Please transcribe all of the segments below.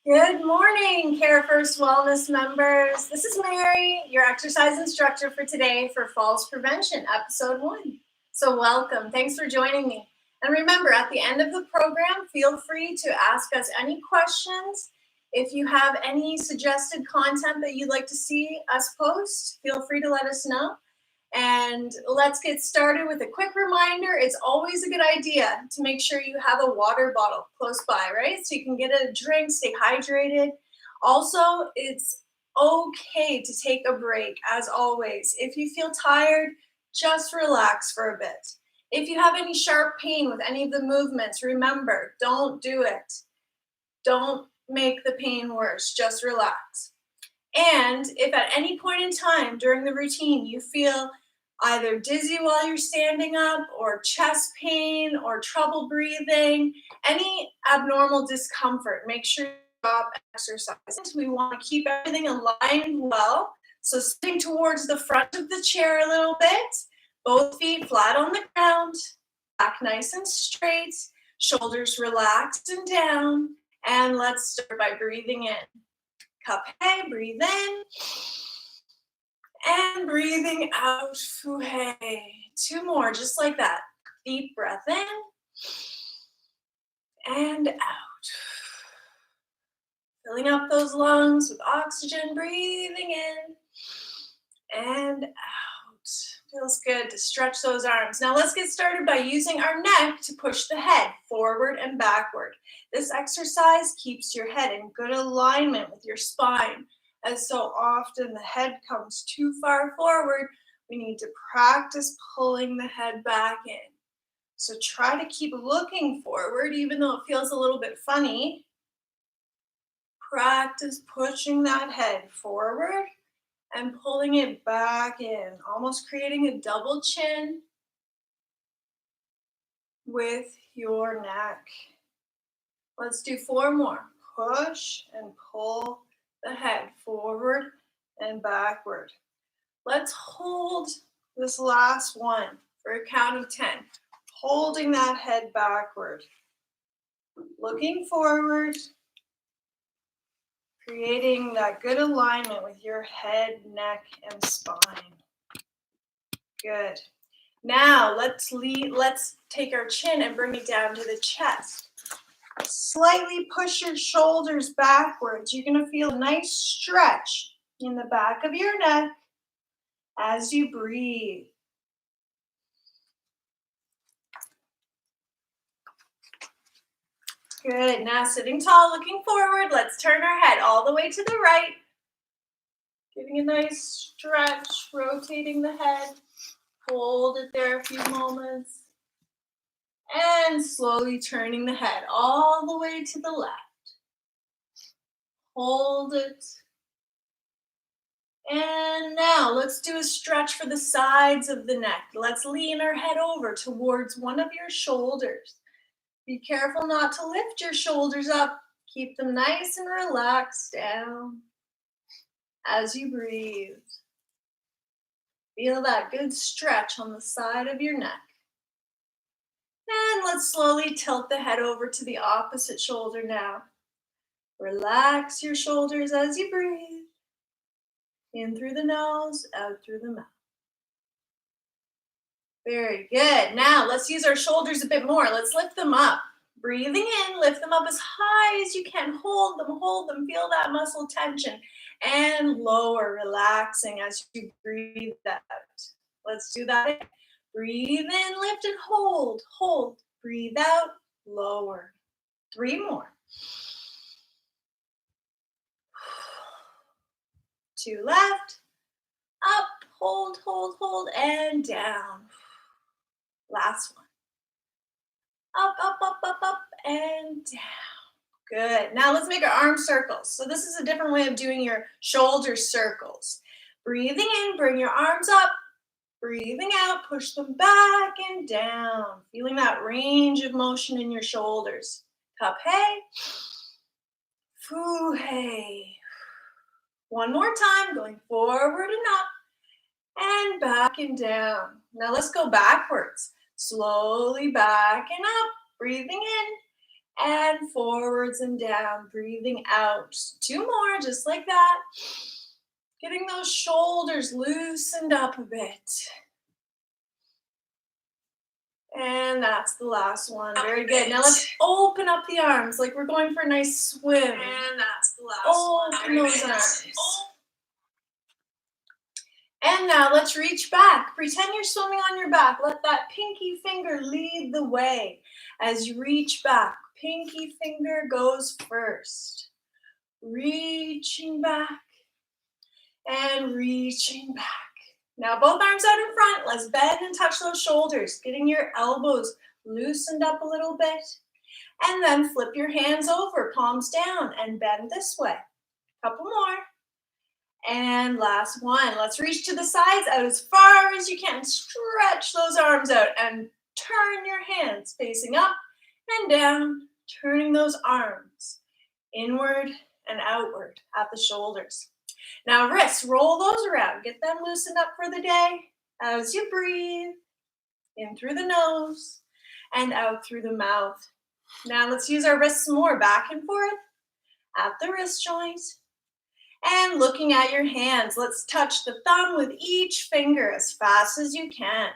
Good morning, Carefirst Wellness members. This is Mary, your exercise instructor for today for Falls Prevention, episode 1. So welcome. Thanks for joining me. And remember, at the end of the program, feel free to ask us any questions. If you have any suggested content that you'd like to see us post, feel free to let us know. And let's get started with a quick reminder. It's always a good idea to make sure you have a water bottle close by, right? So you can get a drink, stay hydrated. Also, it's okay to take a break, as always. If you feel tired, just relax for a bit. If you have any sharp pain with any of the movements, remember, don't do it. Don't make the pain worse, just relax. And if at any point in time during the routine you feel either dizzy while you're standing up or chest pain or trouble breathing, any abnormal discomfort, make sure you stop exercising. We want to keep everything aligned well. So sitting towards the front of the chair a little bit, both feet flat on the ground, back nice and straight, shoulders relaxed and down. And let's start by breathing in. Kaphe, breathe in. And breathing out. Fuhe. 2 more, just like that. Deep breath in. And out. Filling up those lungs with oxygen. Breathing in. And out. Feels good to stretch those arms. Now let's get started by using our neck to push the head forward and backward. This exercise keeps your head in good alignment with your spine, as so often the head comes too far forward. We need to practice pulling the head back in. So try to keep looking forward, even though it feels a little bit funny. Practice pushing that head forward and pulling it back in, almost creating a double chin with your neck. Let's do 4 more. Push and pull the head forward and backward. Let's hold this last one for a count of 10. Holding that head backward. Looking forward. Creating that good alignment with your head, neck, and spine. Good. Now let's take our chin and bring it down to the chest. Slightly push your shoulders backwards. You're going to feel a nice stretch in the back of your neck as you breathe. Good. Now sitting tall, looking forward. Let's turn our head all the way to the right. Giving a nice stretch, rotating the head. Hold it there a few moments. And slowly turning the head all the way to the left. Hold it. And now let's do a stretch for the sides of the neck. Let's lean our head over towards one of your shoulders. Be careful not to lift your shoulders up. Keep them nice and relaxed down as you breathe. Feel that good stretch on the side of your neck. And let's slowly tilt the head over to the opposite shoulder now. Relax your shoulders as you breathe. In through the nose, out through the mouth. Very good. Now let's use our shoulders a bit more. Let's lift them up. Breathing in, lift them up as high as you can. Hold them, feel that muscle tension. And lower, relaxing as you breathe out. Let's do that again. Breathe in, lift and hold, hold. Breathe out, lower. 3 more. 2 left. Up, hold, hold, hold, and down. Last one. Up, up, up, up, up, and down. Good. Now let's make our arm circles. So this is a different way of doing your shoulder circles. Breathing in, bring your arms up. Breathing out, push them back and down. Feeling that range of motion in your shoulders. Kaphe. Fuhe. 1 more time, going forward and up. And back and down. Now let's go backwards. Slowly back and up. Breathing in And forwards and down, breathing out. 2 more, just like that. Getting those shoulders loosened up a bit. And that's the last one. Very good. Now let's open up the arms like we're going for a nice swim. And that's the last one. Open those arms. And now let's reach back. Pretend you're swimming on your back. Let that pinky finger lead the way as you reach back. Pinky finger goes first. Reaching back and reaching back. Now both arms out in front. Let's bend and touch those shoulders, getting your elbows loosened up a little bit. And then flip your hands over, palms down, and bend this way. Couple more. And last one. Let's reach to the sides, out as far as you can. Stretch those arms out and turn your hands facing up and down, turning those arms inward and outward at the shoulders. Now wrists, roll those around. Get them loosened up for the day as you breathe in through the nose and out through the mouth. Now let's use our wrists more, back and forth at the wrist joint. And looking at your hands, let's touch the thumb with each finger as fast as you can.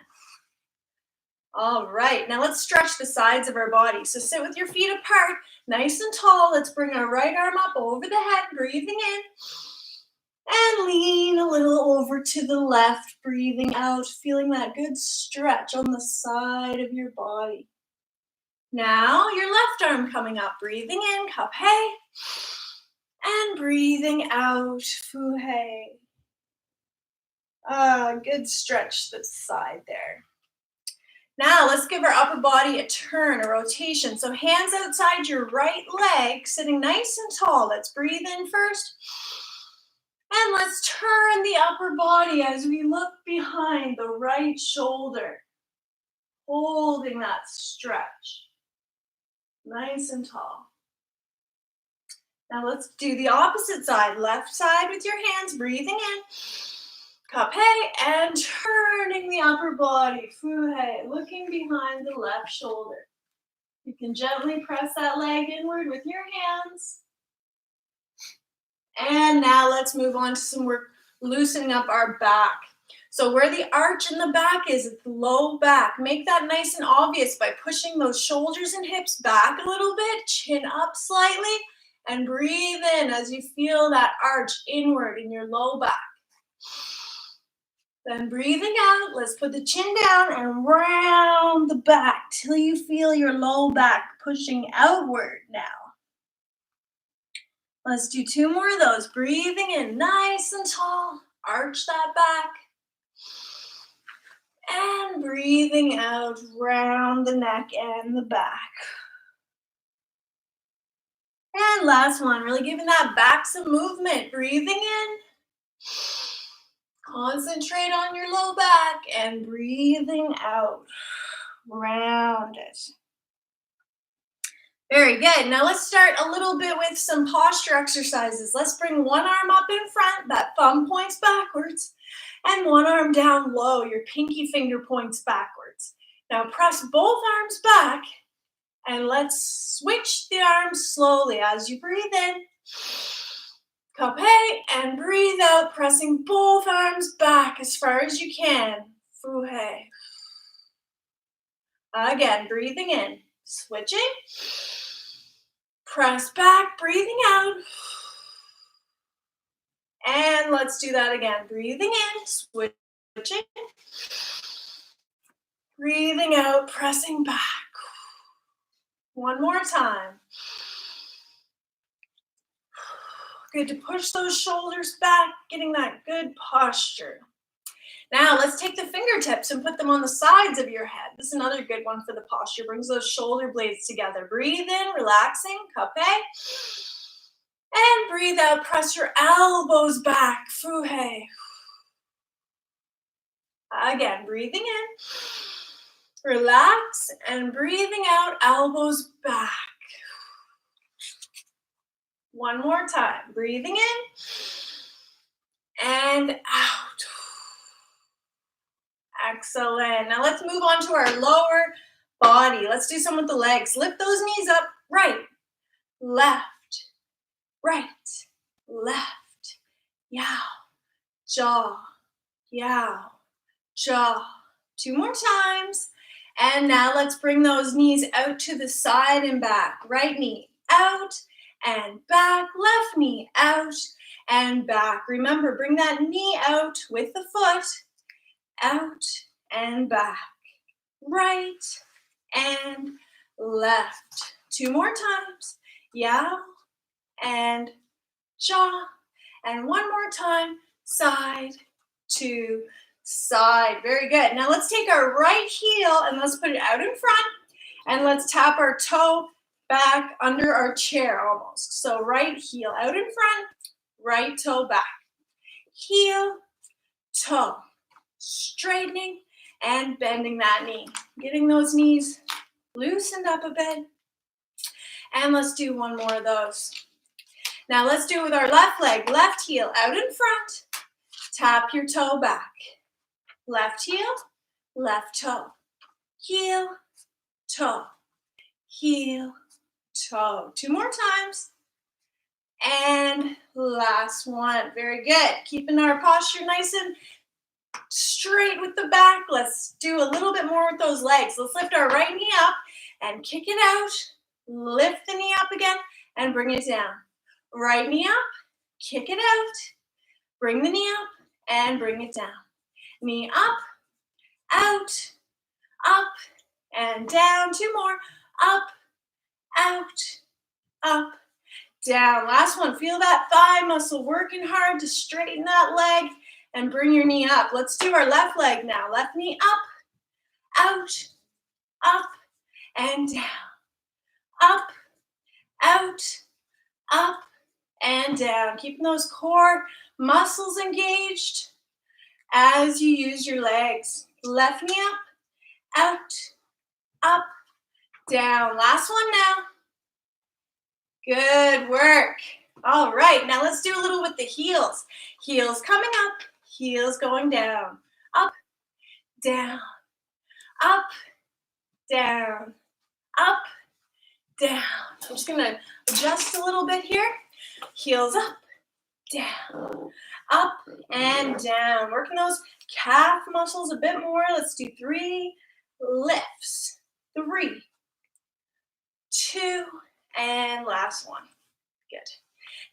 All right, now let's stretch the sides of our body. So sit with your feet apart, nice and tall. Let's bring our right arm up over the head, breathing in. And lean a little over to the left, breathing out, feeling that good stretch on the side of your body. Now your left arm coming up, breathing in, kaphe. And breathing out, fuhe. Good stretch this side there. Now let's give our upper body a turn, a rotation. So hands outside your right leg, sitting nice and tall. Let's breathe in first. And let's turn the upper body as we look behind the right shoulder, holding that stretch, nice and tall. Now let's do the opposite side, left side with your hands, breathing in, kaphe, and turning the upper body, fuhe, looking behind the left shoulder. You can gently press that leg inward with your hands. And now let's move on to some work loosening up our back. So where the arch in the back is, it's the low back. Make that nice and obvious by pushing those shoulders and hips back a little bit, chin up slightly, and breathe in as you feel that arch inward in your low back. Then breathing out, let's put the chin down and round the back till you feel your low back pushing outward now. Let's do 2 more of those. Breathing in nice and tall. Arch that back. And breathing out, round the neck and the back. And last one, really giving that back some movement. Breathing in. Concentrate on your low back and breathing out. Round it. Very good. Now let's start a little bit with some posture exercises. Let's bring one arm up in front, that thumb points backwards, and one arm down low, your pinky finger points backwards. Now press both arms back, and let's switch the arms slowly as you breathe in. Kaphe, and breathe out, pressing both arms back as far as you can. Fuhe. Again, breathing in, switching. Press back, breathing out. And let's do that again. Breathing in, switching. Breathing out, pressing back. One more time. Good to push those shoulders back, getting that good posture. Now let's take the fingertips and put them on the sides of your head. This is another good one for the posture. Brings those shoulder blades together. Breathe in, relaxing, kaphe. And breathe out, press your elbows back, fuhe. Again, breathing in, relax, and breathing out, elbows back. One more time, breathing in and out. Excellent. Now let's move on to our lower body. Let's do some with the legs. Lift those knees up. Right, left, right, left. Yow, jaw, yow, jaw. 2 more times. And now let's bring those knees out to the side and back. Right knee out and back. Left knee out and back. Remember, bring that knee out with the foot. Out and back. Right and left. 2 more times. Yow and jaw. And 1 more time. Side to side. Very good. Now let's take our right heel and let's put it out in front. And let's tap our toe back under our chair almost. So right heel out in front. Right toe back. Heel, toe. Straightening and bending that knee. Getting those knees loosened up a bit. And let's do 1 more of those. Now let's do it with our left leg. Left heel out in front. Tap your toe back. Left heel, left toe. Heel, toe. Heel, toe. 2 more times. And last one. Very good. Keeping our posture nice and straight with the back. Let's do a little bit more with those legs. Let's lift our right knee up and kick it out. Lift the knee up again and bring it down. Right knee up, kick it out. Bring the knee up and bring it down. Knee up, out, up, and down. 2 more. Up, out, up, down. Last one. Feel that thigh muscle working hard to straighten that leg and bring your knee up. Let's do our left leg now. Left knee up, out, up, and down. Up, out, up, and down. Keeping those core muscles engaged as you use your legs. Left knee up, out, up, down. Last one now. Good work. All right, now let's do a little with the heels. Heels coming up, heels going down. Up, down, up, down, up, down. I'm just gonna adjust a little bit here. Heels up, down, up, and down. Working those calf muscles a bit more. Let's do 3 lifts. 3, 2, and last one. Good.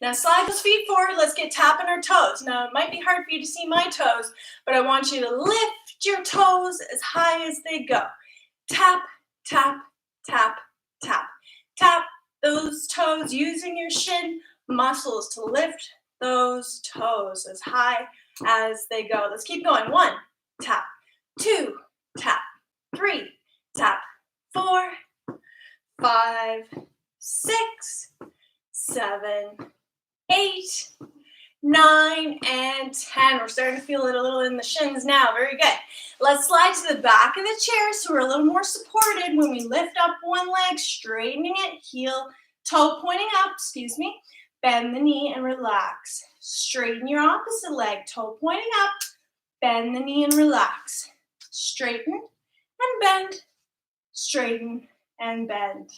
Now slide those feet forward. Let's get tapping our toes. Now it might be hard for you to see my toes, but I want you to lift your toes as high as they go. Tap, tap, tap, tap. Tap those toes using your shin muscles to lift those toes as high as they go. Let's keep going. 1, tap, 2, tap, 3, tap, 4, 5, 6, 7, 8, 9, and 10. We're starting to feel it a little in the shins now. Very good. Let's slide to the back of the chair so we're a little more supported when we lift up one leg, straightening it, heel, toe pointing up, bend the knee and relax. Straighten your opposite leg, toe pointing up, bend the knee and relax. Straighten and bend, straighten and bend.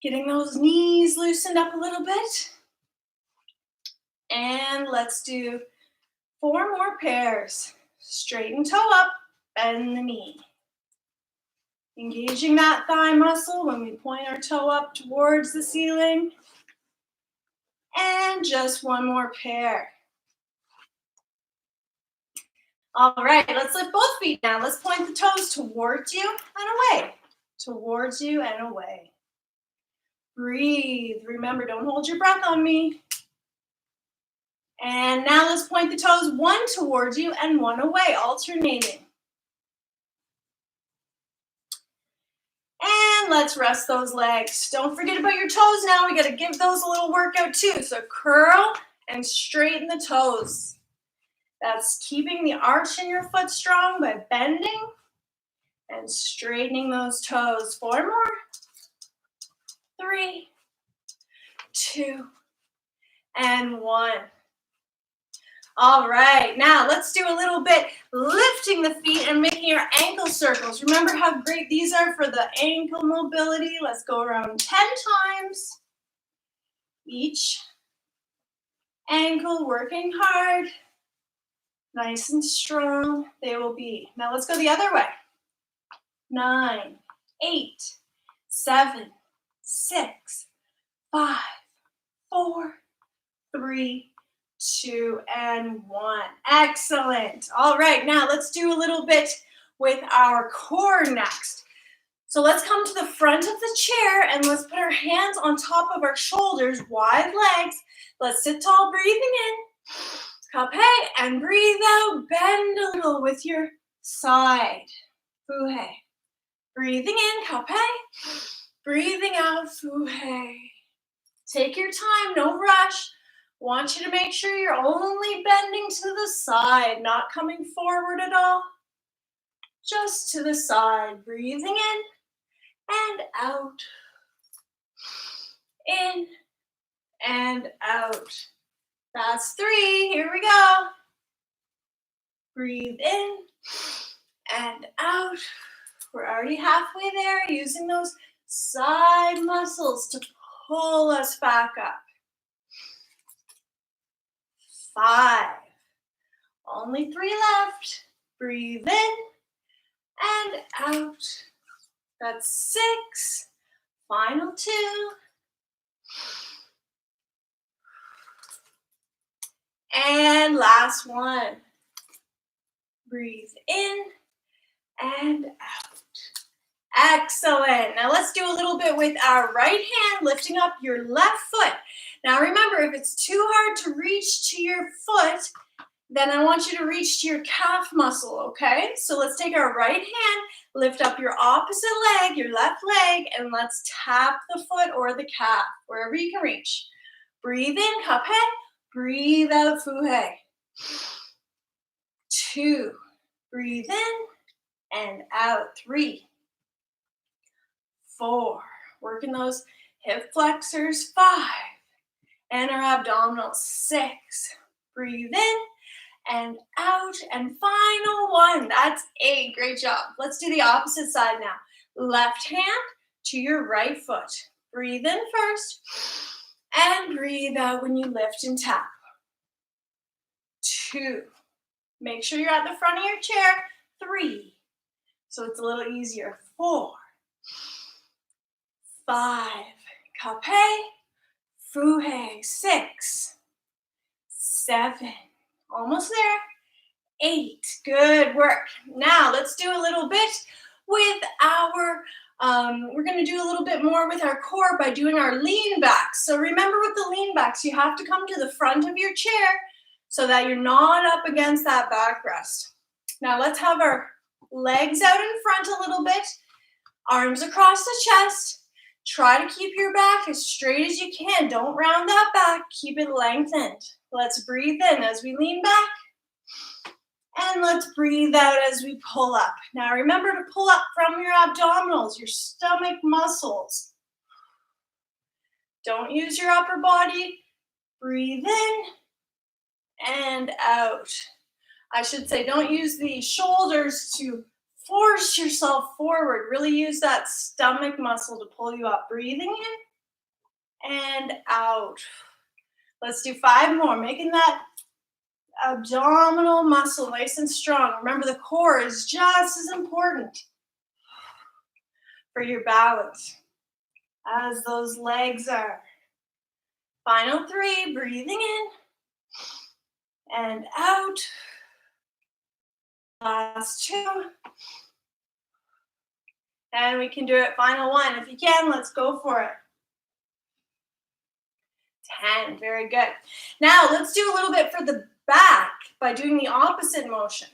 Getting those knees loosened up a little bit. And let's do 4 more pairs. Straighten toe up, bend the knee. Engaging that thigh muscle when we point our toe up towards the ceiling. And just 1 more pair. All right, let's lift both feet now. Let's point the toes towards you and away. Towards you and away. Breathe. Remember, don't hold your breath on me. And now let's point the toes, 1 towards you and 1 away, alternating. And let's rest those legs. Don't forget about your toes now. We got to give those a little workout too. So curl and straighten the toes. That's keeping the arch in your foot strong by bending and straightening those toes. 4 more. 3, 2, and 1. All right, now let's do a little bit lifting the feet and making your ankle circles. Remember how great these are for the ankle mobility? Let's go around 10 times. Each ankle working hard, nice and strong they will be. Now let's go the other way. 9, 8, 7, 6, 5, 4, 3, 2, and 1. Excellent. All right, now let's do a little bit with our core next. So let's come to the front of the chair and let's put our hands on top of our shoulders, wide legs. Let's sit tall, breathing in. Kaphe, and breathe out. Bend a little with your side. Fuhe. Breathing in, kaphe. Breathing out, fuhe. Take your time, no rush. Want you to make sure you're only bending to the side, not coming forward at all. Just to the side. Breathing in and out. In and out. That's 3. Here we go. Breathe in and out. We're already halfway there, using those side muscles to pull us back up. 5. Only 3 left. Breathe in and out. That's 6. Final 2. And last one. Breathe in and out. Excellent. Now let's do a little bit with our right hand, lifting up your left foot. Now remember, if it's too hard to reach to your foot, then I want you to reach to your calf muscle, okay? So let's take our right hand, lift up your opposite leg, your left leg, and let's tap the foot or the calf, wherever you can reach. Breathe in, kaphe. Breathe out, fuhe. 2. Breathe in and out. 3. 4. Working those hip flexors. 5. And our abdominals. 6. Breathe in and out. And final 1. That's 8. Great job. Let's do the opposite side now. Left hand to your right foot. Breathe in first. And breathe out when you lift and tap. 2. Make sure you're at the front of your chair. 3. So it's a little easier. 4. 5. Kaphe. Fuhe. 6. 7. Almost there. 8. Good work. Now let's do a little bit with our we're going to do a little bit more with our core by doing our lean backs. So remember, with the lean backs, you have to come to the front of your chair so that you're not up against that backrest. Now let's have our legs out in front a little bit, arms across the chest. Try to keep your back as straight as you can. Don't round that back. Keep it lengthened. Let's breathe in as we lean back. And let's breathe out as we pull up. Now remember to pull up from your abdominals, your stomach muscles. Don't use your upper body. Breathe in and out. I should say, don't use the shoulders to force yourself forward. Really use that stomach muscle to pull you up. Breathing in and out. Let's do 5 more, making that abdominal muscle nice and strong. Remember, the core is just as important for your balance as those legs are. Final 3, breathing in and out. Last 2. And we can do it. Final 1. If you can, let's go for it. 10. Very good. Now let's do a little bit for the back by doing the opposite motion.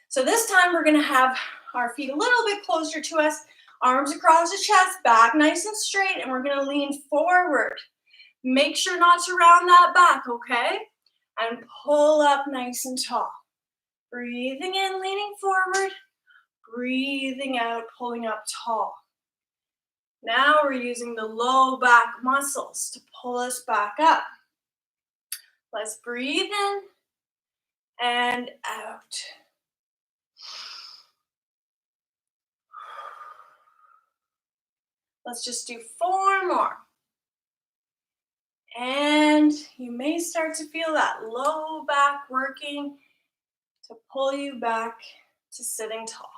So this time we're going to have our feet a little bit closer to us, arms across the chest, back nice and straight, and we're going to lean forward. Make sure not to round that back, okay? And pull up nice and tall. Breathing in, leaning forward. Breathing out, pulling up tall. Now we're using the low back muscles to pull us back up. Let's breathe in and out. Let's just do 4 more. And you may start to feel that low back working to pull you back to sitting tall.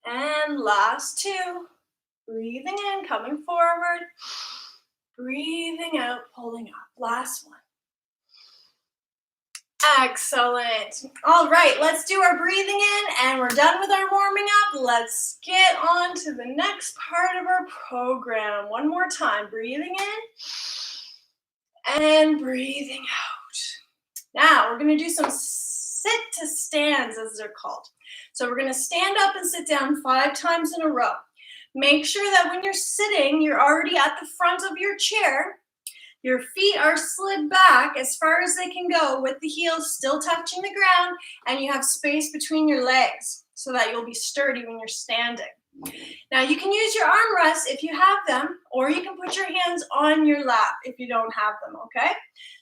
And last 2. Breathing in, coming forward. Breathing out, pulling up. Last one. Excellent. All right, let's do our breathing in, and we're done with our warming up. Let's get on to the next part of our program. One more time. Breathing in and breathing out. Now, we're going to do some sit to stands, as they're called. So we're going to stand up and sit down 5 times in a row. Make sure that when you're sitting, you're already at the front of your chair. Your feet are slid back as far as they can go with the heels still touching the ground, and you have space between your legs so that you'll be sturdy when you're standing. Now you can use your armrests if you have them, or you can put your hands on your lap if you don't have them, okay?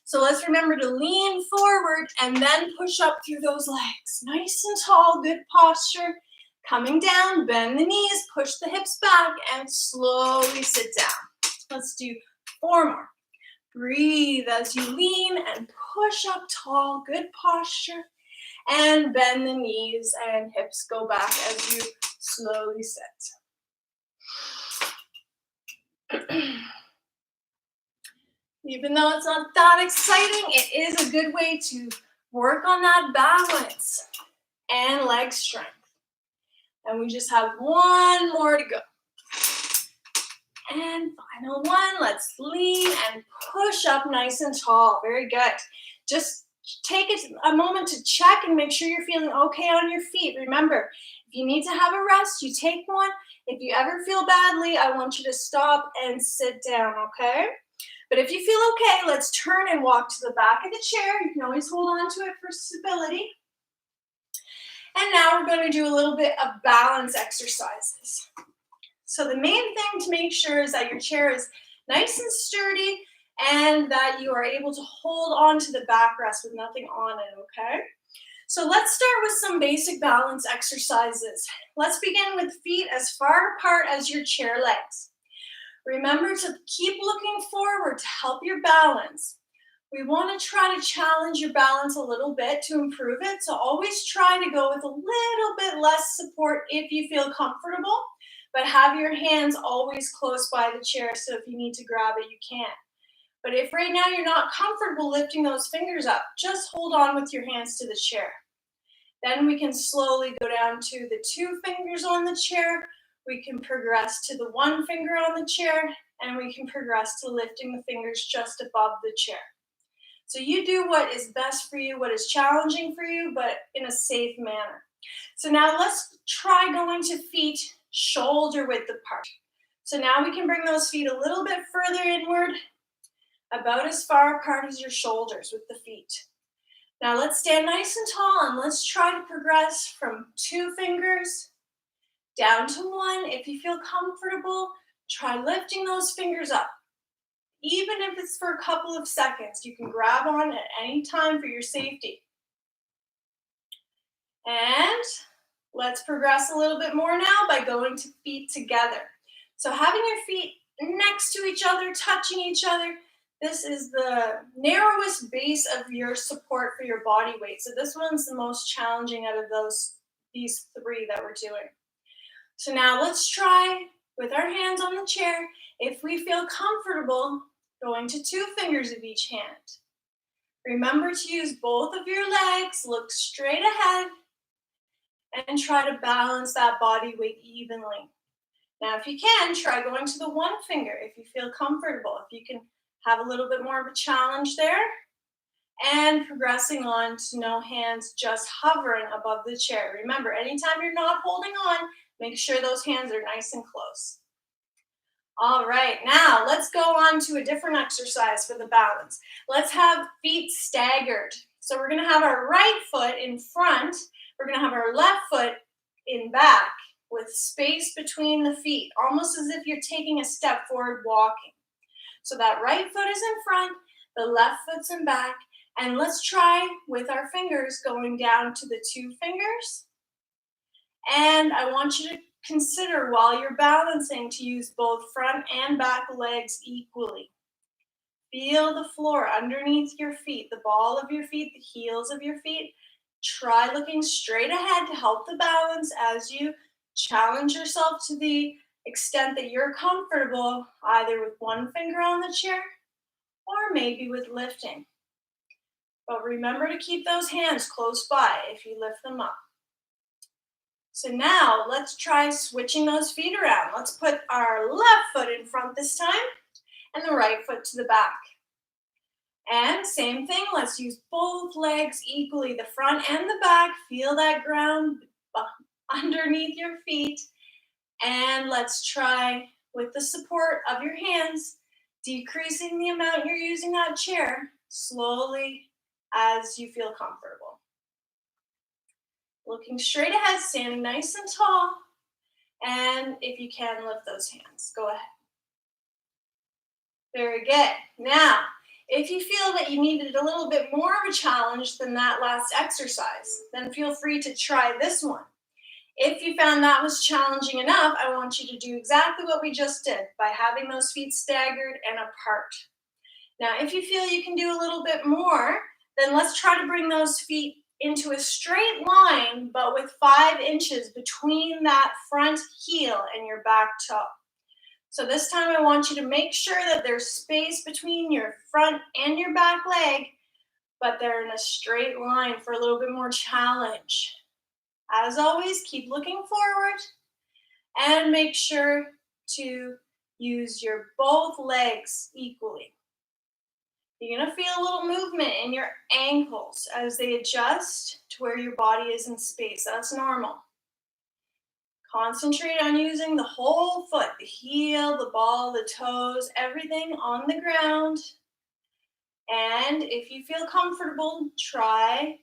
So let's remember to lean forward and then push up through those legs. Nice and tall, good posture. Coming down, bend the knees, push the hips back, and slowly sit down. Let's do 4 more. Breathe as you lean and push up tall, good posture, and bend the knees and hips go back as you slowly sit. Even though it's not that exciting, it is a good way to work on that balance and leg strength. And we just have 1 more to go. And final one, let's lean and push up nice and tall. Very good. Just take a moment to check and make sure you're feeling okay on your feet. Remember, if you need to have a rest, you take one. If you ever feel badly, I want you to stop and sit down, okay? But if you feel okay, let's turn and walk to the back of the chair. You can always hold on to it for stability. And now we're going to do a little bit of balance exercises. So the main thing to make sure is that your chair is nice and sturdy and that you are able to hold on to the backrest with nothing on it, okay? So let's start with some basic balance exercises. Let's begin with feet as far apart as your chair legs. Remember to keep looking forward to help your balance. We want to try to challenge your balance a little bit to improve it, so always try to go with a little bit less support if you feel comfortable. But have your hands always close by the chair, so if you need to grab it, you can. But if right now you're not comfortable lifting those fingers up, just hold on with your hands to the chair. Then we can slowly go down to the 2 fingers on the chair. We can progress to the 1 finger on the chair, and we can progress to lifting the fingers just above the chair. So you do what is best for you, what is challenging for you, but in a safe manner. So now let's try going to feet shoulder width apart. So now we can bring those feet a little bit further inward, about as far apart as your shoulders with the feet. Now let's stand nice and tall and let's try to progress from 2 fingers down to 1. If you feel comfortable, try lifting those fingers up. Even if it's for a couple of seconds, you can grab on at any time for your safety. And let's progress a little bit more now by going to feet together. So having your feet next to each other, touching each other, this is the narrowest base of your support for your body weight. So this one's the most challenging out of these 3 that we're doing. So now let's try with our hands on the chair. If we feel comfortable, going to 2 fingers of each hand. Remember to use both of your legs, look straight ahead, and try to balance that body weight evenly. Now, if you can, try going to the 1 finger if you feel comfortable. If you can have a little bit more of a challenge there. And progressing on to no hands, just hovering above the chair. Remember, anytime you're not holding on, make sure those hands are nice and close. All right, now let's go on to a different exercise for the balance. Let's have feet staggered. So we're going to have our right foot in front. We're going to have our left foot in back with space between the feet, almost as if you're taking a step forward walking. So that right foot is in front, the left foot's in back, And let's try with our fingers going down to the 2 fingers. And I want you to consider while you're balancing to use both front and back legs equally. Feel the floor underneath your feet, the ball of your feet, the heels of your feet. Try looking straight ahead to help the balance as you challenge yourself to the extent that you're comfortable, either with one finger on the chair or maybe with lifting. But remember to keep those hands close by if you lift them up. So now let's try switching those feet around. Let's put our left foot in front this time and the right foot to the back. And same thing, let's use both legs equally, the front and the back. Feel that ground underneath your feet. And let's try with the support of your hands, decreasing the amount you're using that chair slowly as you feel comfortable. Looking straight ahead, standing nice and tall. And if you can, lift those hands. Go ahead. Very good. Now, if you feel that you needed a little bit more of a challenge than that last exercise, then feel free to try this one. If you found that was challenging enough, I want you to do exactly what we just did by having those feet staggered and apart. Now, if you feel you can do a little bit more, then let's try to bring those feet into a straight line, but with 5 inches between that front heel and your back toe. So this time I want you to make sure that there's space between your front and your back leg, but they're in a straight line for a little bit more challenge. As always, keep looking forward and make sure to use your both legs equally. You're going to feel a little movement in your ankles as they adjust to where your body is in space. That's normal. Concentrate on using the whole foot, the heel, the ball, the toes, everything on the ground. And if you feel comfortable, try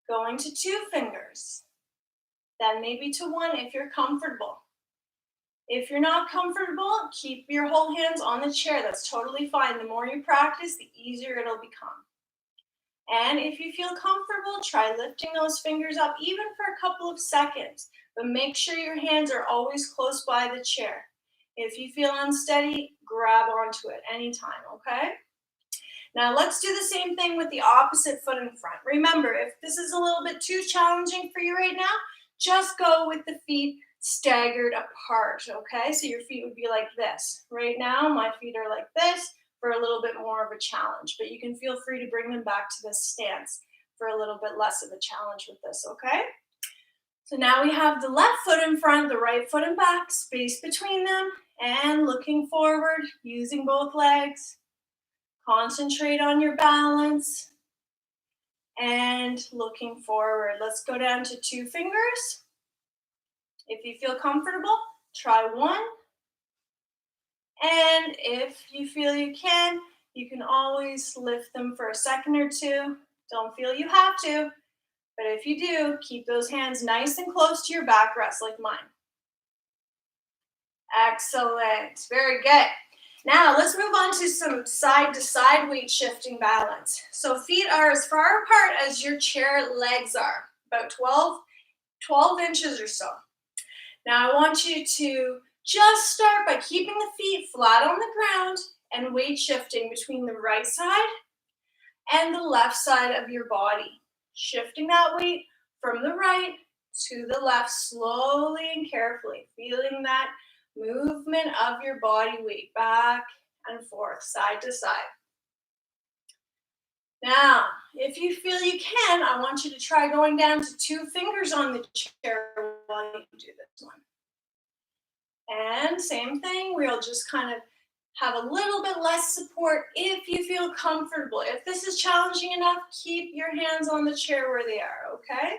going to 2 fingers. Then maybe to 1 if you're comfortable. If you're not comfortable, keep your whole hands on the chair. That's totally fine. The more you practice, the easier it'll become. And if you feel comfortable, try lifting those fingers up even for a couple of seconds. But make sure your hands are always close by the chair. If you feel unsteady, grab onto it anytime, okay? Now let's do the same thing with the opposite foot in front. Remember, if this is a little bit too challenging for you right now, just go with the feet staggered apart, okay? So your feet would be like this. Right now, my feet are like this for a little bit more of a challenge, but you can feel free to bring them back to this stance for a little bit less of a challenge with this, okay? So now we have the left foot in front, the right foot in back, space between them, and looking forward, using both legs. Concentrate on your balance and looking forward. Let's go down to 2 fingers. If you feel comfortable, try 1. And if you feel you can always lift them for a second or 2. Don't feel you have to, but if you do, keep those hands nice and close to your back rest like mine. Excellent. Very good. Now let's move on to some side-to-side weight shifting balance. So feet are as far apart as your chair legs are, about 12 inches or so. Now I want you to just start by keeping the feet flat on the ground and weight shifting between the right side and the left side of your body. Shifting that weight from the right to the left slowly and carefully, feeling that movement of your body weight back and forth, side to side. Now, if you feel you can, I want you to try going down to 2 fingers on the chair while you do this one. And same thing, we'll just kind of have a little bit less support if you feel comfortable. If this is challenging enough, keep your hands on the chair where they are, okay?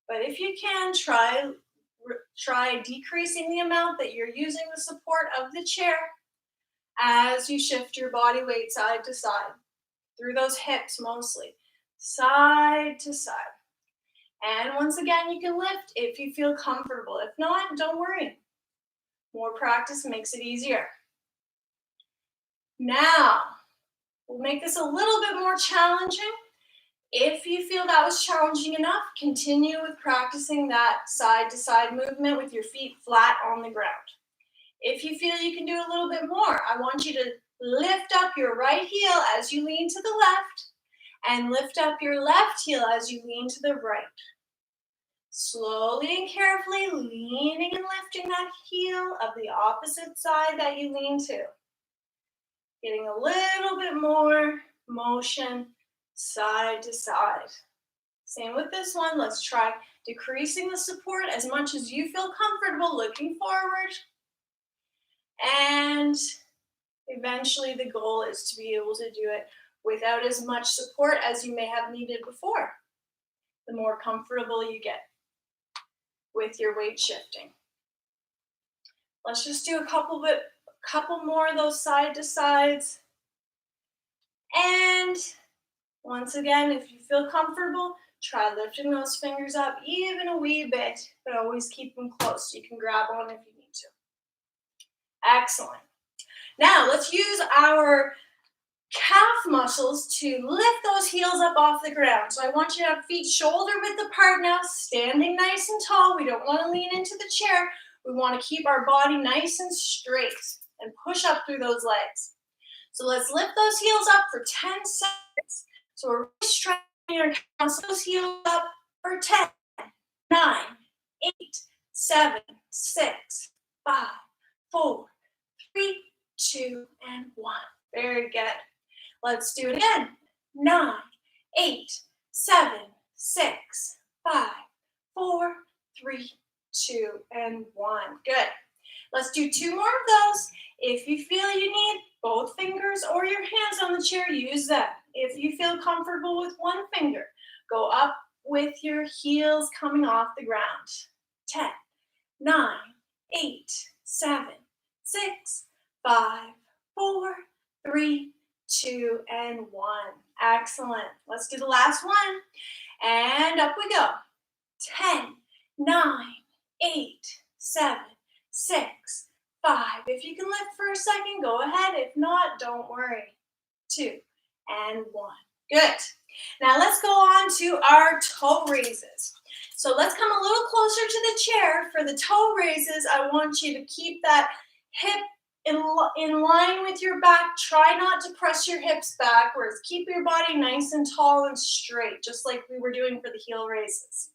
But if you can, try decreasing the amount that you're using the support of the chair as you shift your body weight side to side, through those hips mostly, side to side. And once again, you can lift if you feel comfortable. If not, don't worry. More practice makes it easier. Now, We'll make this a little bit more challenging. If you feel that was challenging enough, continue with practicing that side-to-side movement with your feet flat on the ground. If you feel you can do a little bit more, I want you to lift up your right heel as you lean to the left, and lift up your left heel as you lean to the right. Slowly and carefully leaning and lifting that heel of the opposite side that you lean to. Getting a little bit more motion side to side. Same with this one. Let's try decreasing the support as much as you feel comfortable looking forward. And eventually the goal is to be able to do it without as much support as you may have needed before. The more comfortable you get with your weight shifting. Let's just do a couple more of those side to sides. And once again, if you feel comfortable, try lifting those fingers up even a wee bit, but always keep them close. You can grab one if you need to. Excellent. Now let's use our calf muscles to lift those heels up off the ground. So I want you to have feet shoulder width apart now, standing nice and tall. We don't want to lean into the chair. We want to keep our body nice and straight and push up through those legs. So let's lift those heels up for 10 seconds. So we're really stretching our calves. Those heels up for 10, 9, 8, 7, 6, 5, 4, 3, 2, and 1. Very good. Let's do it again. 9, 8, 7, 6, 5, 4, 3, 2, and 1. Good. Let's do 2 more of those. If you feel you need both fingers or your hands on the chair, use them. If you feel comfortable with one finger, go up with your heels coming off the ground. 10, 9, 8, 7, 6, 5, 4, 3, 2, and 1. Excellent. Let's do the last one. And up we go. 10, 9, 8, 7, 6, 5. If you can lift for a second, go ahead. If not, don't worry. 2, and 1. Good. Now let's go on to our toe raises. So let's come a little closer to the chair. For the toe raises, I want you to keep that hip in line with your back. Try not to press your hips backwards. Keep your body nice and tall and straight, just like we were doing for the heel raises.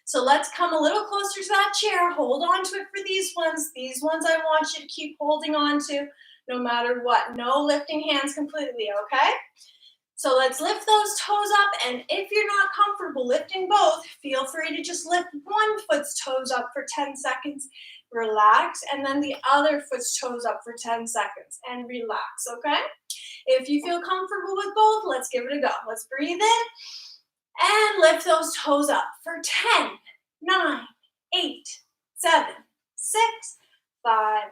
So let's come a little closer to that chair. Hold on to it for these ones. These ones I want you to keep holding on to no matter what. No lifting hands completely, okay? So let's lift those toes up, and if you're not comfortable lifting both, feel free to just lift one foot's toes up for 10 seconds, relax, and then the other foot's toes up for 10 seconds, and relax, okay? If you feel comfortable with both, let's give it a go. Let's breathe in, and lift those toes up for 10, 9, 8, 7, 6, 5,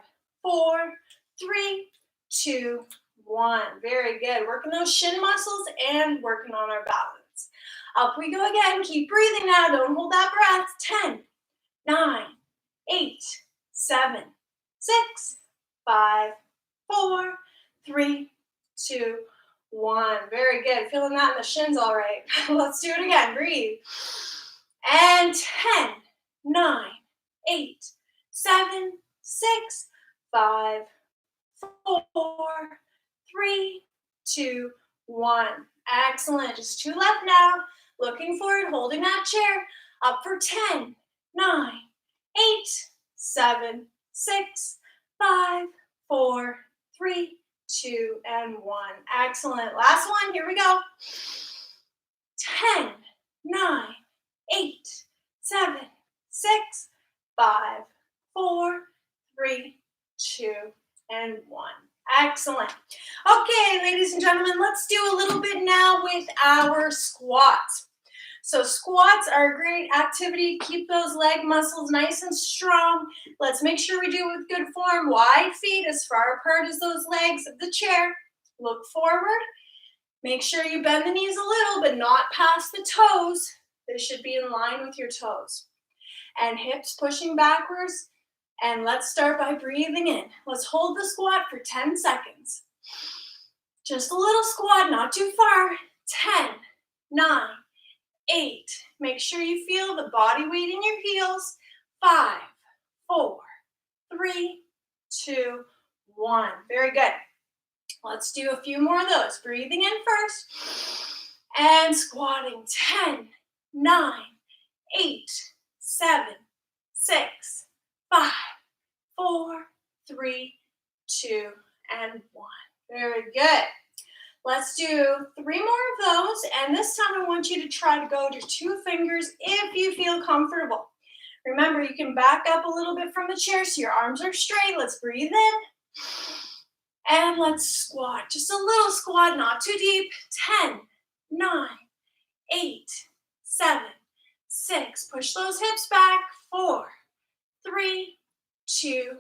4, 3, 2, 1. Very good. Working those shin muscles and working on our balance. Up we go again. Keep breathing now. Don't hold that breath. 10, 9, 8, 7, 6, 5, 4, 3, 2, 1. Very good. Feeling that in the shins all right. Let's do it again. Breathe. And 10, 9, 8, 7, 6, 5, 4, 3, 2, 1. Excellent. Just 2 left now. Looking forward, holding that chair. Up for 10, 9, 8, 7, 6, 5, 4, 3, 2, and 1. Excellent. Last one. Here we go. 10, 9, 8, 7, 6, 5, 4, 3, 2, and 1. Excellent. Okay, ladies and gentlemen, let's do a little bit now with our squats. So squats are a great activity. Keep those leg muscles nice and strong. Let's make sure we do it with good form. Wide feet as far apart as those legs of the chair. Look forward. Make sure you bend the knees a little, but not past the toes. They should be in line with your toes. And hips pushing backwards. And let's start by breathing in. Let's hold the squat for 10 seconds. Just a little squat, not too far. 10, 9, 8. Make sure you feel the body weight in your heels. 5, 4, 3, 2, 1. Very good. Let's do a few more of those. Breathing in first and squatting. 10, 9, 8, 7, 6, 5, 4, 3, 2, and 1. Very good. Let's do 3 more of those, and this time I want you to try to go to 2 fingers if you feel comfortable. Remember, you can back up a little bit from the chair so your arms are straight. Let's breathe in, and let's squat. Just a little squat, not too deep. 10, 9, 8, 7, 6. Push those hips back. 4, 3, 2,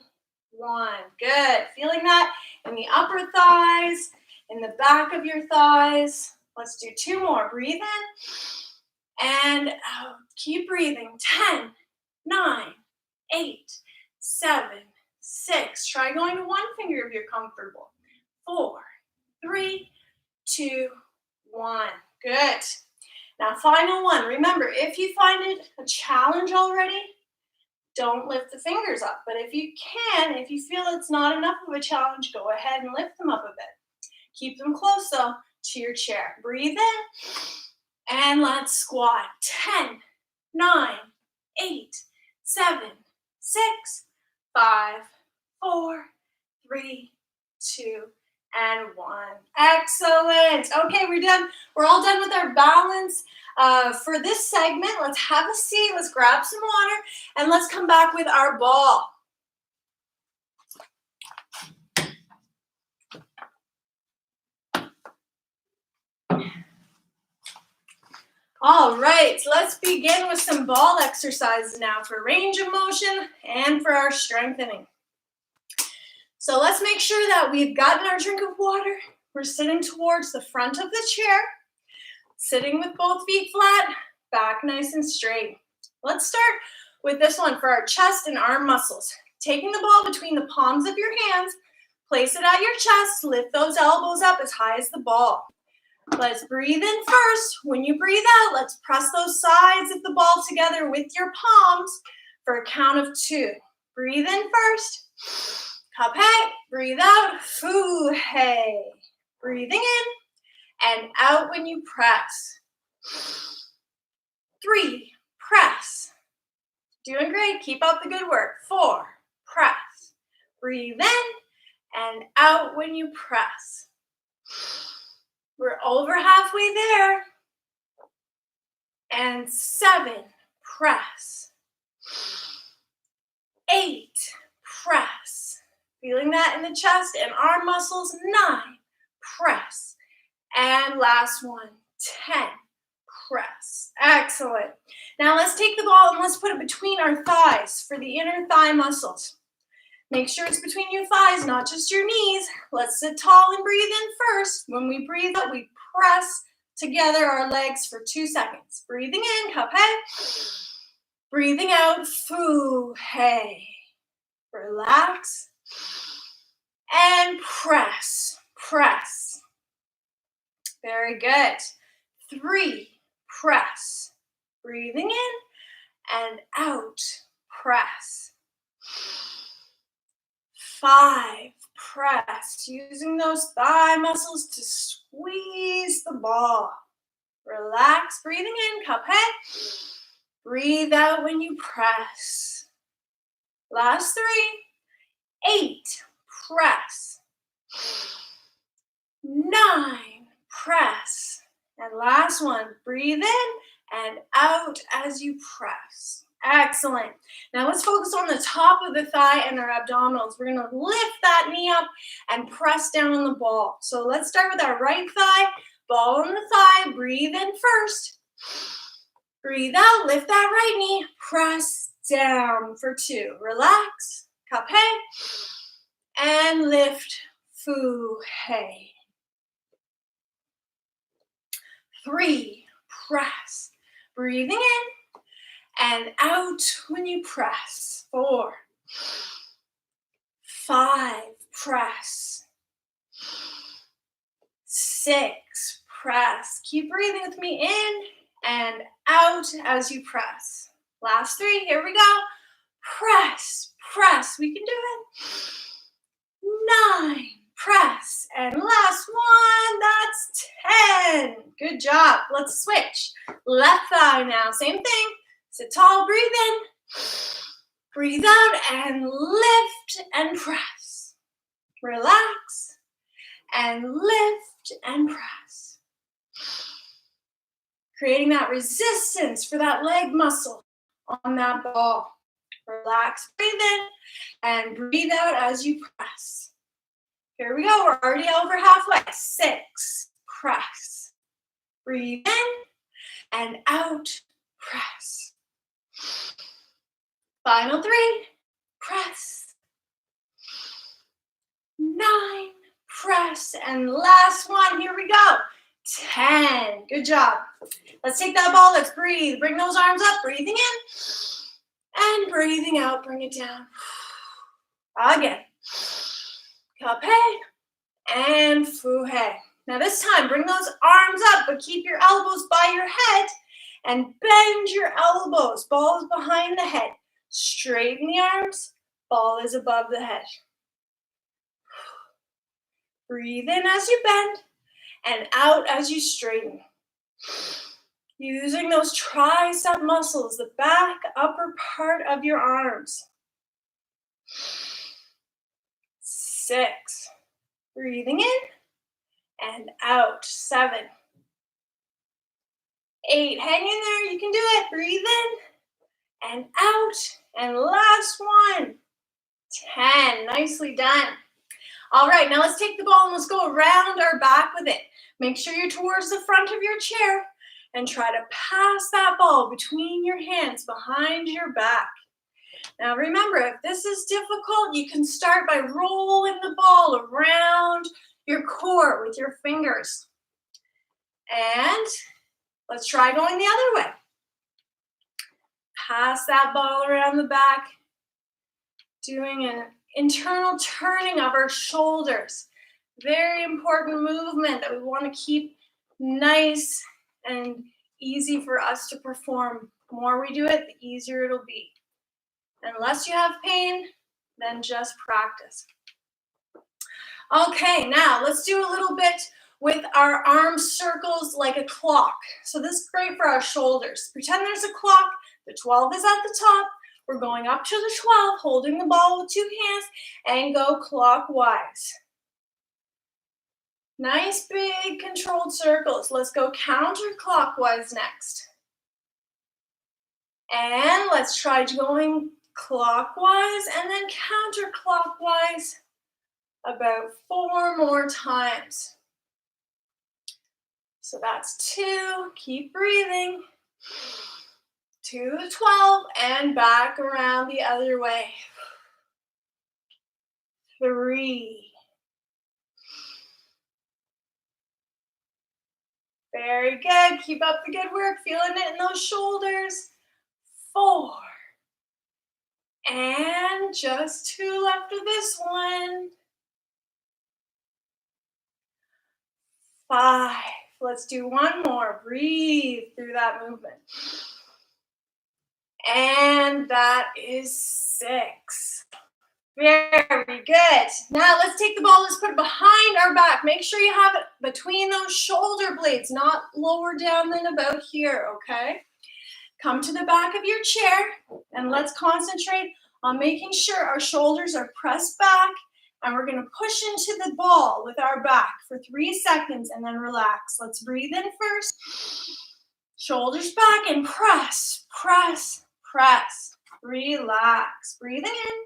1. Good. Feeling that in the upper thighs, in the back of your thighs. Let's do 2 more. Breathe in and out. Keep breathing. 10, 9, 8, 7, 6. Try going to 1 finger if you're comfortable. 4, 3, 2, 1. Good. Now, final one. Remember, if you find it a challenge already, don't lift the fingers up. But if you can, if you feel it's not enough of a challenge, go ahead and lift them up a bit. Keep them close, though, to your chair. Breathe in, and let's squat. 10, 9, 8, 7, 6, 5, 4, 3, 2, and 1. Excellent. Okay, we're done. We're all done with our balance. For this segment, let's have a seat, let's grab some water, and let's come back with our ball. All right, so let's begin with some ball exercises now for range of motion and for our strengthening. So let's make sure that we've gotten our drink of water. We're sitting towards the front of the chair, sitting with both feet flat, back nice and straight. Let's start with this one for our chest and arm muscles. Taking the ball between the palms of your hands, place it at your chest, lift those elbows up as high as the ball. Let's breathe in first. When you breathe out, let's press those sides of the ball together with your palms for a count of 2. Breathe in first. Cup hey. Breathe out. Fu hey. Breathing in and out when you press. 3, press. Doing great. Keep up the good work. 4, press. Breathe in and out when you press. We're over halfway there. And 7, press. 8, press. Feeling that in the chest and arm muscles. 9, press. And last one, 10, press. Excellent. Now let's take the ball and let's put it between our thighs for the inner thigh muscles. Make sure it's between your thighs, not just your knees. Let's sit tall and breathe in first. When we breathe out, we press together our legs for 2 seconds. Breathing in, cup hey. Breathing out, fu hey. Relax. And press, press. Very good. 3, press. Breathing in and out, press. 5, press. Using those thigh muscles to squeeze the ball. Relax, breathing in, cup hey. Breathe out when you press. Last 3, 8, press. 9, press. And last one, breathe in and out as you press. Excellent. Now let's focus on the top of the thigh and our abdominals. We're going to lift that knee up and press down on the ball. So let's start with our right thigh, ball on the thigh. Breathe in first. Breathe out, lift that right knee, press down for 2. Relax, cup hey, and lift, fu hey. 3, press. Breathing in and out when you press. 4, 5, press. 6, press. Keep breathing with me in and out as you press. Last 3, here we go. Press, press, we can do it. 9, press, and last one, that's 10. Good job. Let's switch. Left thigh now, same thing. Sit tall, breathe in. Breathe out and lift and press. Relax and lift and press. Creating that resistance for that leg muscle on that ball. Relax, breathe in, and breathe out as you press. Here we go, we're already over halfway. 6, press. Breathe in and out, press. Final 3, press. 9, press, and last one, here we go. 10, good job. Let's take that ball, let's breathe. Bring those arms up, breathing in, and breathing out, bring it down. Again. Kaphe and fuhe. Now this time, bring those arms up, but keep your elbows by your head and bend your elbows. Ball is behind the head. Straighten the arms, ball is above the head. Breathe in as you bend and out as you straighten. Using those tricep muscles, the back upper part of your arms. 6, breathing in and out. 7, 8, hang in there, you can do it. Breathe in and out. And last one, 10, nicely done. All right, now let's take the ball and let's go around our back with it. Make sure you're towards the front of your chair and try to pass that ball between your hands behind your back. Now remember, if this is difficult, you can start by rolling the ball around your core with your fingers. And let's try going the other way. Pass that ball around the back, doing an internal turning of our shoulders. Very important movement that we want to keep nice and easy for us to perform. The more we do it, the easier it'll be. Unless you have pain, then just practice. Okay, now let's do a little bit with our arm circles like a clock. So this is great for our shoulders. Pretend there's a clock. The 12 is at the top. We're going up to the 12, holding the ball with 2 hands, and go clockwise. Nice big controlled circles. Let's go counterclockwise next. And let's try going clockwise and then counterclockwise about 4 more times. So that's 2, keep breathing. To the 12 and back around the other way. 3. Very good. Keep up the good work. Feeling it in those shoulders. 4. And just 2 left of this one. 5. Let's do one more. Breathe through that movement. And that is 6. Very good. Now let's take the ball, let's put it behind our back. Make sure you have it between those shoulder blades, not lower down than about here, okay? Come to the back of your chair and let's concentrate on making sure our shoulders are pressed back, and we're going to push into the ball with our back for 3 seconds and then relax. Let's breathe in first. Shoulders back and press, press, press. Relax. Breathing in.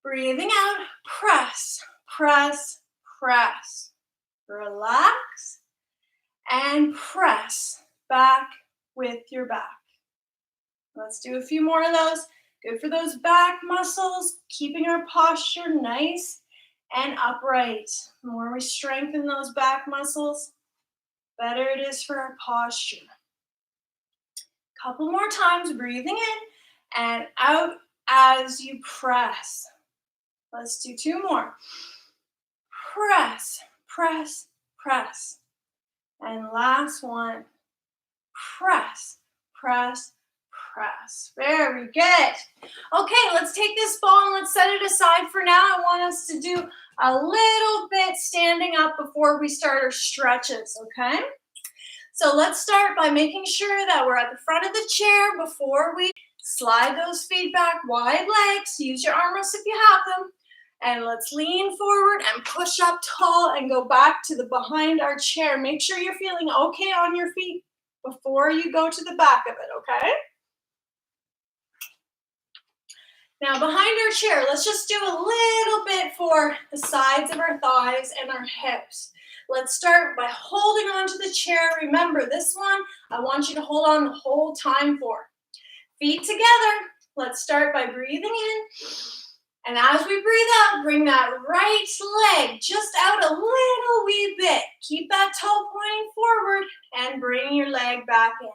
Breathing out. Press, press, press. Relax and press back with your back. Let's do a few more of those. Good for those back muscles, keeping our posture nice and upright. The more we strengthen those back muscles, better it is for our posture. Couple more times, breathing in and out as you press. Let's do 2 more. Press, press, press. And last one, press, press, press. Very good. Okay, let's take this ball and let's set it aside for now. I want us to do a little bit standing up before we start our stretches, okay? So let's start by making sure that we're at the front of the chair before we slide those feet back, wide legs. Use your armrests if you have them. And let's lean forward and push up tall and go back to the behind our chair. Make sure you're feeling okay on your feet before you go to the back of it, okay? Now behind our chair, let's just do a little bit for the sides of our thighs and our hips. Let's start by holding on to the chair. Remember, this one, I want you to hold on the whole time for. Feet together. Let's start by breathing in. And as we breathe out, bring that right leg just out a little wee bit. Keep that toe pointing forward and bring your leg back in.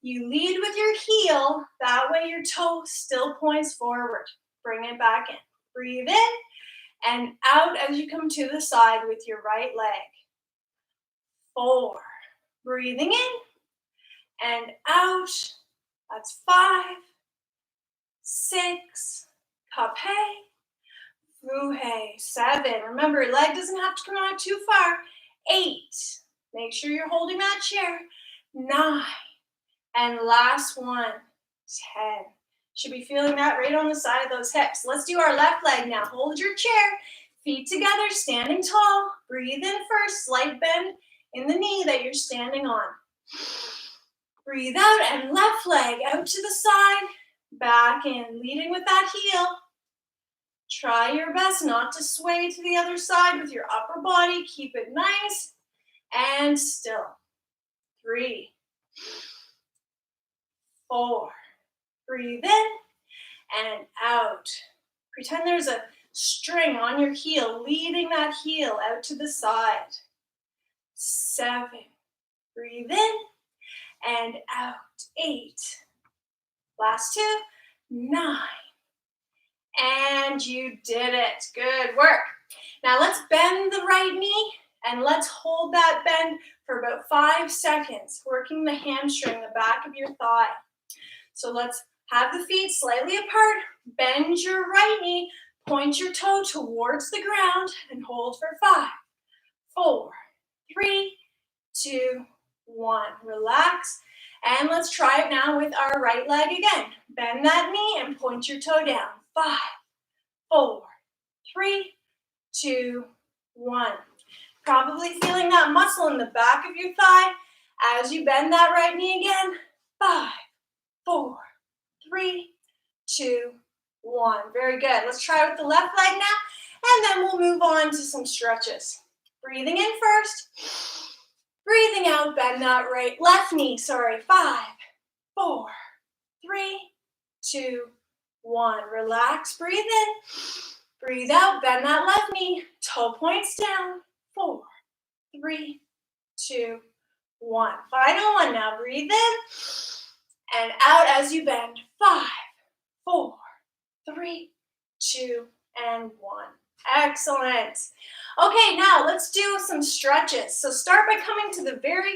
You lead with your heel. That way your toe still points forward. Bring it back in. Breathe in and out as you come to the side with your right leg. 4. Breathing in and out. That's 5, 6, kaphe, fuhe, 7. Remember, your leg doesn't have to come out too far. 8. Make sure you're holding that chair. 9. And last one, 10. Should be feeling that right on the side of those hips. Let's do our left leg now. Hold your chair, feet together, standing tall. Breathe in first, slight bend in the knee that you're standing on. Breathe out and left leg out to the side, back in, leading with that heel. Try your best not to sway to the other side with your upper body. Keep it nice and still. 3, 4. Breathe in and out. Pretend there's a string on your heel, leading that heel out to the side. 7. Breathe in and out. 8. Last 2. 9. And you did it. Good work. Now let's bend the right knee and let's hold that bend for about 5 seconds, working the hamstring, the back of your thigh. So let's have the feet slightly apart, bend your right knee, point your toe towards the ground, and hold for 5, 4, 3, 2, 1. Relax, and let's try it now with our right leg again. Bend that knee and point your toe down. 5, 4, 3, 2, 1. Probably feeling that muscle in the back of your thigh as you bend that right knee again. 5, 4, 3, 2, 1. Very good. Let's try with the left leg now, and then we'll move on to some stretches. Breathing in first. Breathing out, bend that left knee, 5, 4, 3, 2, 1. Relax, breathe in. Breathe out, bend that left knee, toe points down. 4, 3, 2, 1. Final one now. Breathe in and out as you bend. 5, 4, 3, 2, and 1. Excellent. Okay, now let's do some stretches. So start by coming to the very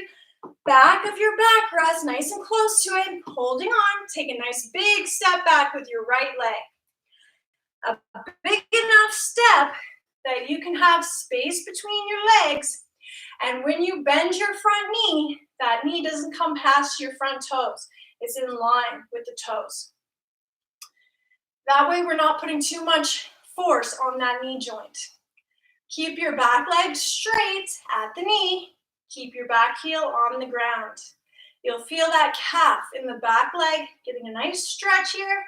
back of your backrest, nice and close to it, holding on. Take a nice big step back with your right leg. A big enough step that you can have space between your legs. And when you bend your front knee, that knee doesn't come past your front toes. It's in line with the toes. That way we're not putting too much force on that knee joint. Keep your back leg straight at the knee. Keep your back heel on the ground. You'll feel that calf in the back leg getting a nice stretch here.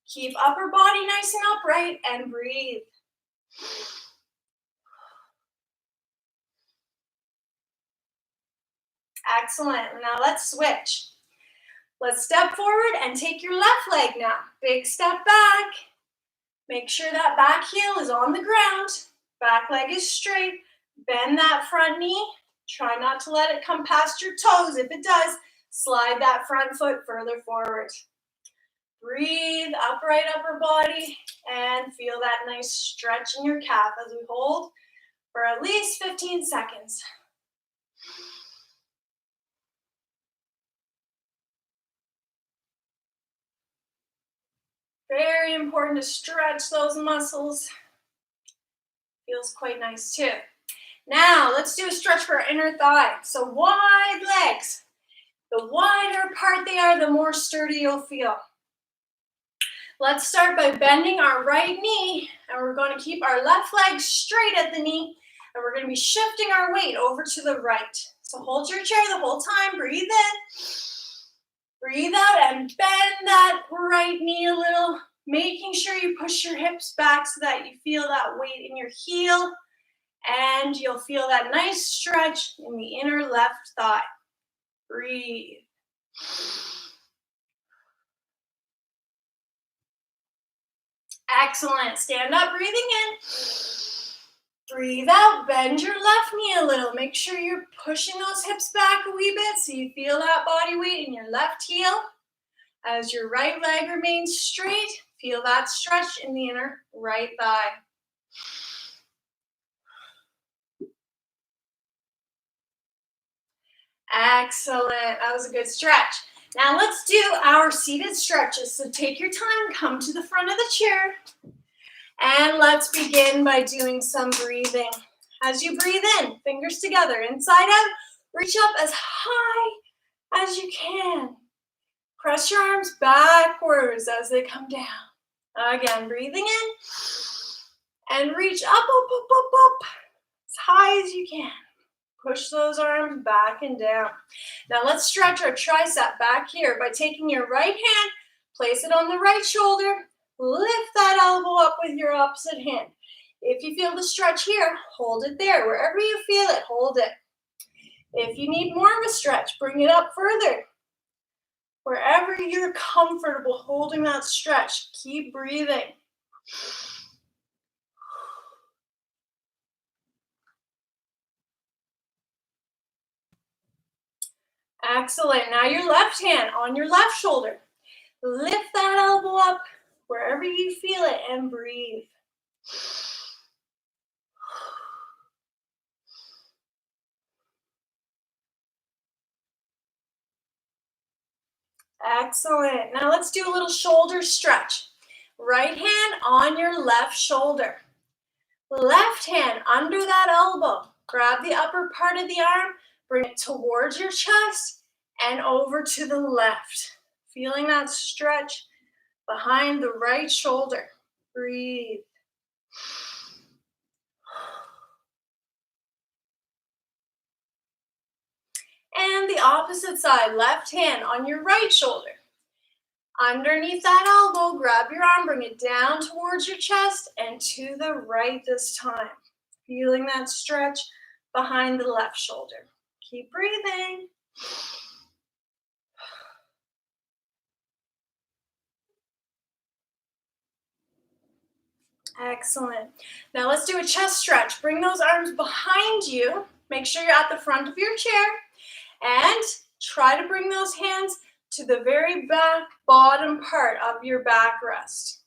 Keep upper body nice and upright and breathe. Excellent. Now let's switch. Let's step forward and take your left leg now. Big step back. Make sure that back heel is on the ground. Back leg is straight. Bend that front knee. Try not to let it come past your toes. If it does, slide that front foot further forward. Breathe, upright upper body, and feel that nice stretch in your calf as we hold for at least 15 seconds. Very important to stretch those muscles. Feels quite nice too. Now, let's do a stretch for our inner thigh. So wide legs. The wider apart they are, the more sturdy you'll feel. Let's start by bending our right knee, and we're going to keep our left leg straight at the knee, and we're going to be shifting our weight over to the right. So hold your chair the whole time, breathe in, breathe out, and bend that right knee a little, making sure you push your hips back so that you feel that weight in your heel, and you'll feel that nice stretch in the inner left thigh. Breathe. Excellent. Stand up, breathing in. Breathe out, bend your left knee a little. Make sure you're pushing those hips back a wee bit so you feel that body weight in your left heel. As your right leg remains straight, feel that stretch in the inner right thigh. Excellent. That was a good stretch. Now let's do our seated stretches. So take your time, come to the front of the chair, and let's begin by doing some breathing. As you breathe in, fingers together, inside out, reach up as high as you can. Press your arms backwards as they come down. Again, breathing in, and reach up, up, up, up, up, as high as you can. Push those arms back and down. Now let's stretch our tricep back here by taking your right hand, place it on the right shoulder, lift that elbow up with your opposite hand. If you feel the stretch here, hold it there. Wherever you feel it, hold it. If you need more of a stretch, bring it up further. Wherever you're comfortable holding that stretch, keep breathing. Excellent. Now your left hand on your left shoulder. Lift that elbow up wherever you feel it and breathe. Excellent. Now let's do a little shoulder stretch. Right hand on your left shoulder. Left hand under that elbow. Grab the upper part of the arm, bring it towards your chest and over to the left. Feeling that stretch behind the right shoulder. Breathe. And the opposite side, left hand on your right shoulder. Underneath that elbow, grab your arm, bring it down towards your chest and to the right this time. Feeling that stretch behind the left shoulder. Keep breathing. Excellent. Now let's do a chest stretch. Bring those arms behind you. Make sure you're at the front of your chair. And try to bring those hands to the very back bottom part of your backrest.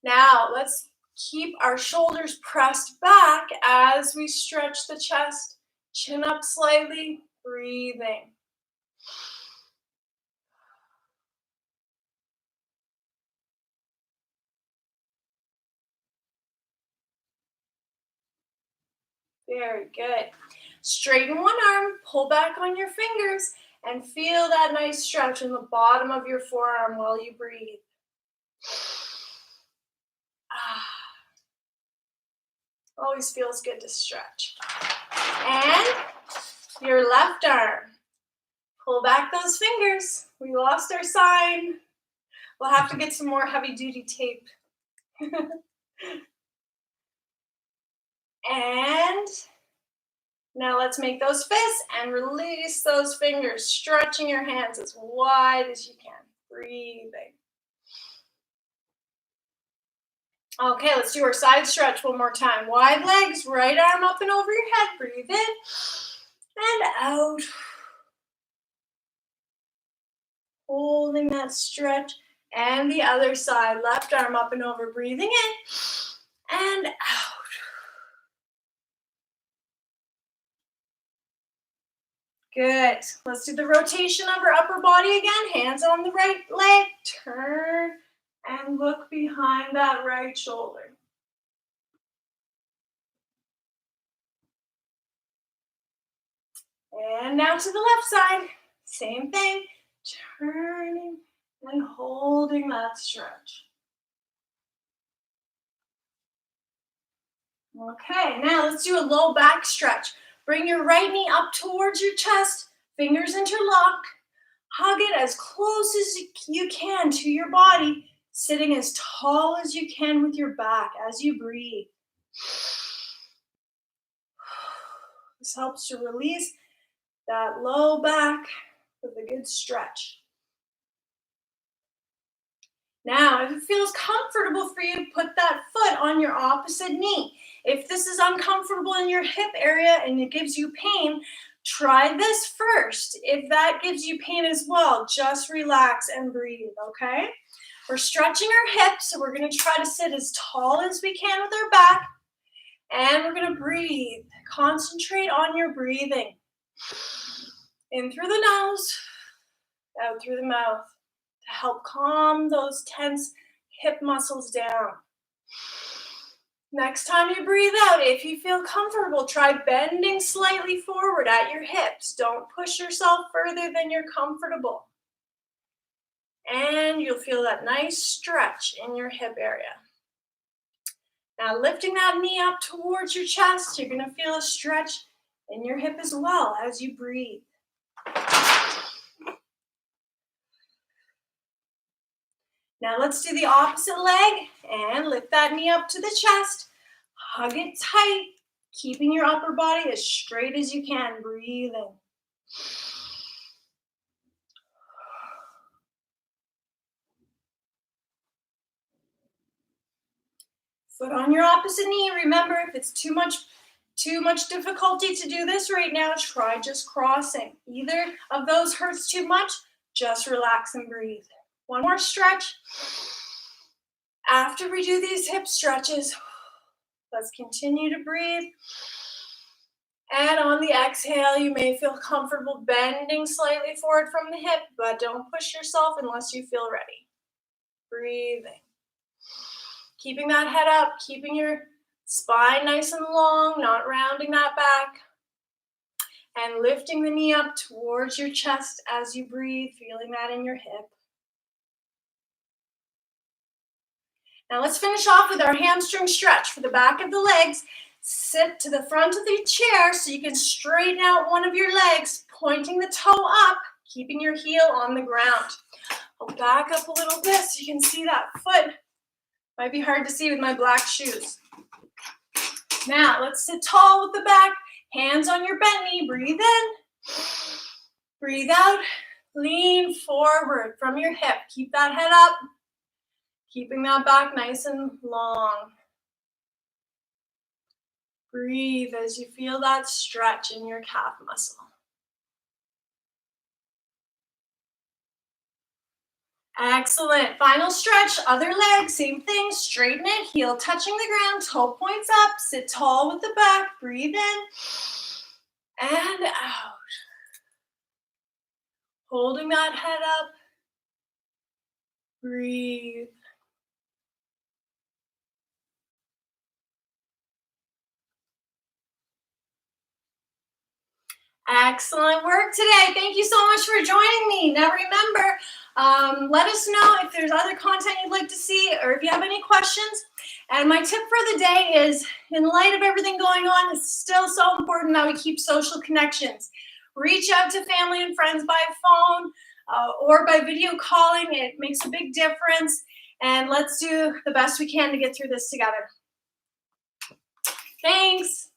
Now let's keep our shoulders pressed back as we stretch the chest. Chin up slightly, breathing. Very good. Straighten one arm, pull back on your fingers, and feel that nice stretch in the bottom of your forearm while you breathe. Always feels good to stretch. And your left arm. Pull back those fingers. We lost our sign. We'll have to get some more heavy-duty tape. And now let's make those fists and release those fingers, stretching your hands as wide as you can. Breathing. Okay, let's do our side stretch one more time. Wide legs, right arm up and over your head. Breathe in and out. Holding that stretch. And the other side, left arm up and over. Breathing in and out. Good. Let's do the rotation of our upper body again. Hands on the right leg. Turn and look behind that right shoulder. And now to the left side. Same thing. Turning and holding that stretch. Okay, now let's do a low back stretch. Bring your right knee up towards your chest, fingers interlock. Hug it as close as you can to your body, sitting as tall as you can with your back as you breathe. This helps to release that low back with a good stretch. Now, if it feels comfortable for you, put that foot on your opposite knee. If this is uncomfortable in your hip area and it gives you pain, try this first. If that gives you pain as well, just relax and breathe, okay? We're stretching our hips, so we're going to try to sit as tall as we can with our back, and we're going to breathe. Concentrate on your breathing. In through the nose, out through the mouth, to help calm those tense hip muscles down. Next time you breathe out, if you feel comfortable, try bending slightly forward at your hips. Don't push yourself further than you're comfortable. And you'll feel that nice stretch in your hip area. Now lifting that knee up towards your chest, you're going to feel a stretch in your hip as well as you breathe. Now let's do the opposite leg and lift that knee up to the chest. Hug it tight, keeping your upper body as straight as you can. Breathe in. Foot on your opposite knee. Remember, if it's too much difficulty to do this right now, try just crossing. Either of those hurts too much, just relax and breathe. One more stretch. After we do these hip stretches, let's continue to breathe. And on the exhale, you may feel comfortable bending slightly forward from the hip, but don't push yourself unless you feel ready. Breathing. Keeping that head up, keeping your spine nice and long, not rounding that back. And lifting the knee up towards your chest as you breathe, feeling that in your hip. Now let's finish off with our hamstring stretch for the back of the legs. Sit to the front of the chair so you can straighten out one of your legs, pointing the toe up, keeping your heel on the ground. I'll back up a little bit so you can see that foot. Might be hard to see with my black shoes. Now let's sit tall with the back, hands on your bent knee. Breathe in, breathe out, lean forward from your hip. Keep that head up. Keeping that back nice and long. Breathe as you feel that stretch in your calf muscle. Excellent. Final stretch, other leg, same thing. Straighten it, heel touching the ground, toe points up. Sit tall with the back. Breathe in and out. Holding that head up. Breathe. Excellent work today. Thank you so much for joining me. Now remember, let us know if there's other content you'd like to see or if you have any questions. And my tip for the day is, in light of everything going on, it's still so important that we keep social connections. Reach out to family and friends by phone or by video calling. It makes a big difference. And let's do the best we can to get through this together. Thanks.